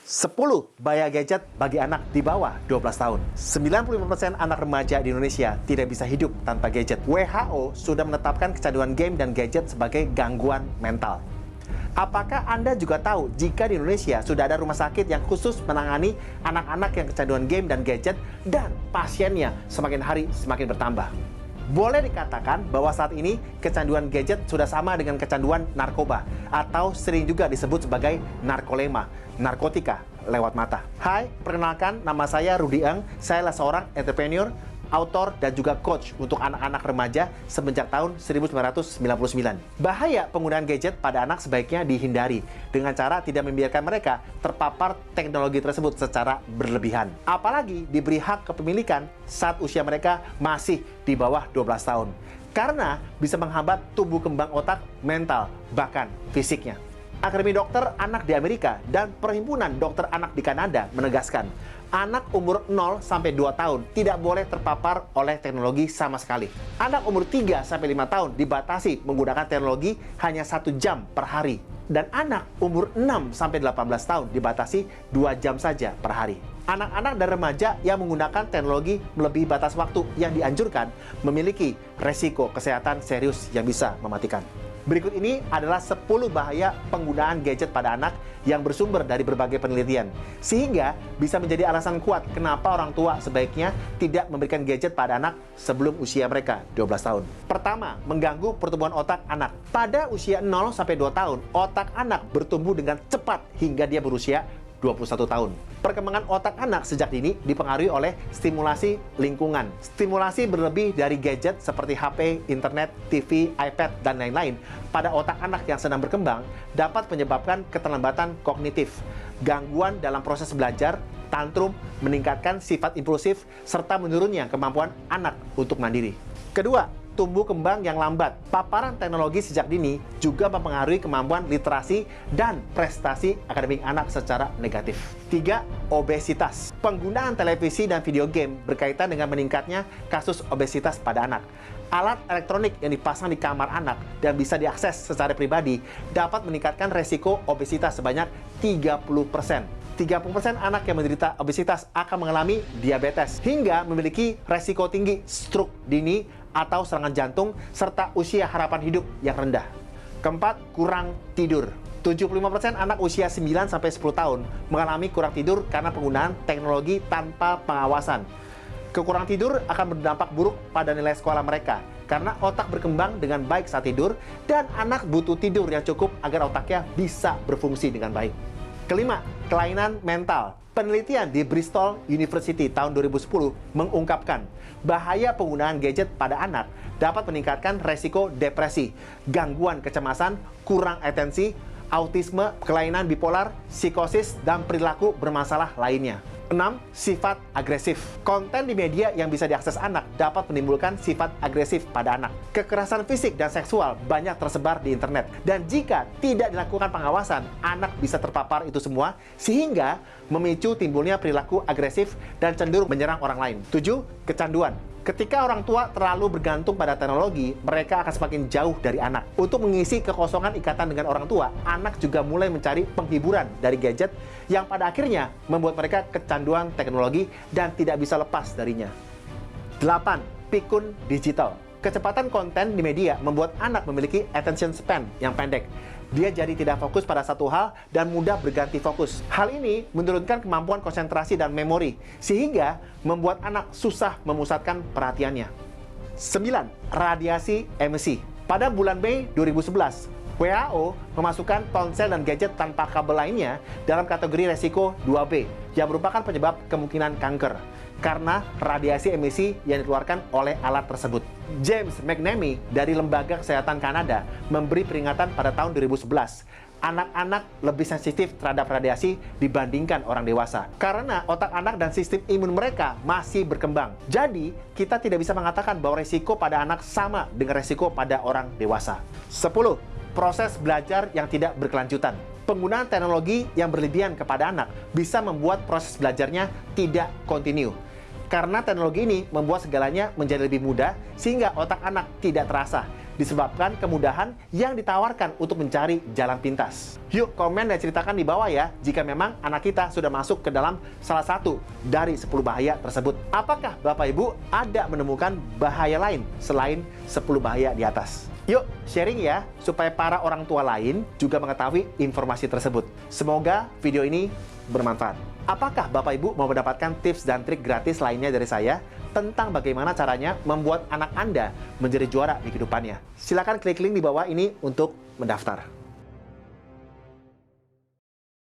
10 bahaya gadget bagi anak di bawah 12 tahun. 95% anak remaja di Indonesia tidak bisa hidup tanpa gadget. WHO sudah menetapkan kecanduan game dan gadget sebagai gangguan mental. Apakah Anda juga tahu jika di Indonesia sudah ada rumah sakit yang khusus menangani anak-anak yang kecanduan game dan gadget dan pasiennya semakin hari semakin bertambah? Boleh dikatakan bahwa saat ini kecanduan gadget sudah sama dengan kecanduan narkoba atau sering juga disebut sebagai narkolema, narkotika lewat mata. Hai, perkenalkan nama saya Rudy Eng. Saya adalah seorang entrepreneur, author, dan juga coach untuk anak-anak remaja semenjak tahun 1999. Bahaya penggunaan gadget pada anak sebaiknya dihindari dengan cara tidak membiarkan mereka terpapar teknologi tersebut secara berlebihan. Apalagi diberi hak kepemilikan saat usia mereka masih di bawah 12 tahun. Karena bisa menghambat tumbuh kembang otak, mental, bahkan fisiknya. Akademi Dokter Anak di Amerika dan Perhimpunan Dokter Anak di Kanada menegaskan, anak umur 0 sampai 2 tahun tidak boleh terpapar oleh teknologi sama sekali. Anak umur 3 sampai 5 tahun dibatasi menggunakan teknologi hanya 1 jam per hari. Dan anak umur 6 sampai 18 tahun dibatasi 2 jam saja per hari. Anak-anak dan remaja yang menggunakan teknologi melebihi batas waktu yang dianjurkan memiliki resiko kesehatan serius yang bisa mematikan. Berikut ini adalah 10 bahaya penggunaan gadget pada anak yang bersumber dari berbagai penelitian, sehingga bisa menjadi alasan kuat kenapa orang tua sebaiknya tidak memberikan gadget pada anak sebelum usia mereka 12 tahun. Pertama, mengganggu pertumbuhan otak anak. Pada usia 0 sampai 2 tahun, otak anak bertumbuh dengan cepat hingga dia berusia 21 tahun. Perkembangan otak anak sejak dini dipengaruhi oleh stimulasi lingkungan. Stimulasi berlebih dari gadget seperti HP, internet, TV, iPad, dan lain-lain pada otak anak yang sedang berkembang dapat menyebabkan keterlambatan kognitif, gangguan dalam proses belajar, tantrum, meningkatkan sifat impulsif, serta menurunnya kemampuan anak untuk mandiri. Kedua, tumbuh kembang yang lambat. Paparan teknologi sejak dini juga mempengaruhi kemampuan literasi dan prestasi akademik anak secara negatif. 3. Obesitas. Penggunaan televisi dan video game berkaitan dengan meningkatnya kasus obesitas pada anak. Alat elektronik yang dipasang di kamar anak dan bisa diakses secara pribadi dapat meningkatkan resiko obesitas sebanyak 30%. 30% anak yang menderita obesitas akan mengalami diabetes hingga memiliki resiko tinggi stroke dini atau serangan jantung serta usia harapan hidup yang rendah. Keempat, kurang tidur. 75% anak usia 9 sampai 10 tahun mengalami kurang tidur karena penggunaan teknologi tanpa pengawasan. Kekurangan tidur akan berdampak buruk pada nilai sekolah mereka karena otak berkembang dengan baik saat tidur dan anak butuh tidur yang cukup agar otaknya bisa berfungsi dengan baik. Kelima, kelainan mental. Penelitian di Bristol University tahun 2010 mengungkapkan bahaya penggunaan gadget pada anak dapat meningkatkan resiko depresi, gangguan kecemasan, kurang atensi, autisme, kelainan bipolar, psikosis, dan perilaku bermasalah lainnya. 6. Sifat agresif. Konten di media yang bisa diakses anak dapat menimbulkan sifat agresif pada anak. Kekerasan fisik dan seksual banyak tersebar di internet. Dan jika tidak dilakukan pengawasan, anak bisa terpapar itu semua, sehingga memicu timbulnya perilaku agresif dan cenderung menyerang orang lain. 7. Kecanduan. Ketika orang tua terlalu bergantung pada teknologi, mereka akan semakin jauh dari anak. Untuk mengisi kekosongan ikatan dengan orang tua, anak juga mulai mencari penghiburan dari gadget yang pada akhirnya membuat mereka kecanduan teknologi dan tidak bisa lepas darinya. 8. Pikun digital. Kecepatan konten di media membuat anak memiliki attention span yang pendek. Dia jadi tidak fokus pada satu hal dan mudah berganti fokus. Hal ini menurunkan kemampuan konsentrasi dan memori, sehingga membuat anak susah memusatkan perhatiannya. 9. Radiasi emisi. Pada bulan Mei 2011, WHO memasukkan ponsel dan gadget tanpa kabel lainnya dalam kategori resiko 2B, yang merupakan penyebab kemungkinan kanker karena radiasi emisi yang dikeluarkan oleh alat tersebut. James McNamee dari Lembaga Kesehatan Kanada memberi peringatan pada tahun 2011. Anak-anak lebih sensitif terhadap radiasi dibandingkan orang dewasa karena otak anak dan sistem imun mereka masih berkembang. Jadi, kita tidak bisa mengatakan bahwa resiko pada anak sama dengan resiko pada orang dewasa. 10. Proses belajar yang tidak berkelanjutan. Penggunaan teknologi yang berlebihan kepada anak bisa membuat proses belajarnya tidak kontinu. Karena teknologi ini membuat segalanya menjadi lebih mudah sehingga otak anak tidak terasa disebabkan kemudahan yang ditawarkan untuk mencari jalan pintas. Yuk komen dan ceritakan di bawah ya, jika memang anak kita sudah masuk ke dalam salah satu dari 10 bahaya tersebut. Apakah Bapak Ibu ada menemukan bahaya lain selain 10 bahaya di atas? Yuk, sharing ya, supaya para orang tua lain juga mengetahui informasi tersebut. Semoga video ini bermanfaat. Apakah Bapak Ibu mau mendapatkan tips dan trik gratis lainnya dari saya tentang bagaimana caranya membuat anak Anda menjadi juara di kehidupannya? Silakan klik link di bawah ini untuk mendaftar.